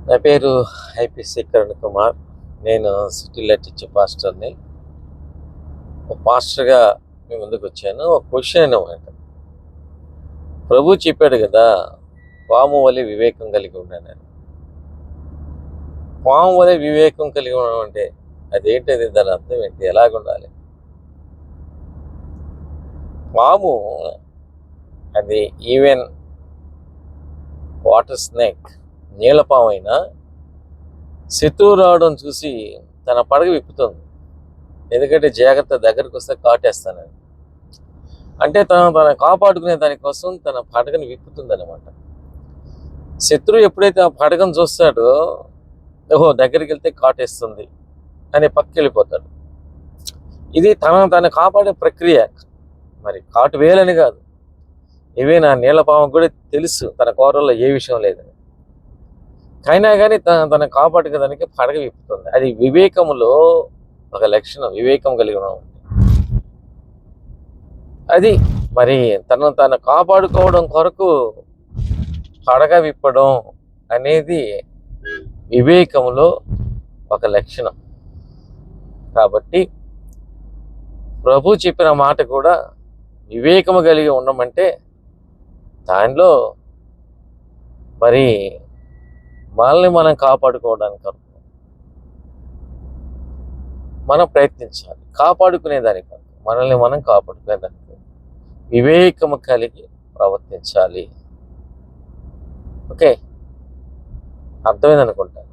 నా పేరు ఐపీసీ కిరణ్ కుమార్. నేను సిటీలో టీచ్ పాస్టర్ని. ఒక పాస్టర్గా మీ ముందుకు వచ్చాను. ఒక క్వశ్చన్ అనమాట. ప్రభు చెప్పాడు కదా, పాము వలె వివేకం కలిగి ఉన్నాను. పాము వలె వివేకం కలిగి ఉండడం అంటే అదేంటది? దాని అర్థం ఏంటి? ఎలాగుండాలి? పాము అది ఈవెన్ వాటర్ స్నేక్, నీళ్ళ పాము అయినా శత్రువు రావడం చూసి తన పడగ విప్పుతుంది. ఎందుకంటే జాగ్రత్త, దగ్గరికి వస్తే కాటేస్తానని. అంటే తను కాపాడుకునే దానికోసం తన పడగను విప్పుతుంది అనమాట. శత్రువు ఎప్పుడైతే ఆ పడగను చూస్తాడో, ఓహో దగ్గరికి వెళ్తే కాటేస్తుంది అని పక్కకి వెళ్ళిపోతాడు. ఇది తను కాపాడే ప్రక్రియ. మరి కాటు వేయాలని కాదు. ఇవే నా నీళ్ళ పాము కూడా తెలుసు తన కూరల్లో ఏ విషయం లేదని. అయినా కానీ తన కాపాడుకోదానికి పడగ విప్పుతుంది. అది వివేకములో ఒక లక్షణం, వివేకం కలిగి ఉండడం. అది మరి తను కాపాడుకోవడం కొరకు పడగ విప్పడం అనేది వివేకములో ఒక లక్షణం. కాబట్టి ప్రభు చెప్పిన మాట కూడా వివేకము కలిగి ఉండమంటే దానిలో మరి మనల్ని మనం కాపాడుకోవడానికి మనం ప్రయత్నించాలి. కాపాడుకునేదానికి, మనల్ని మనం కాపాడుకునేదానికి వివేకము కలిగి ప్రవర్తించాలి. ఓకే, అర్థమైంది అనుకుంటాను.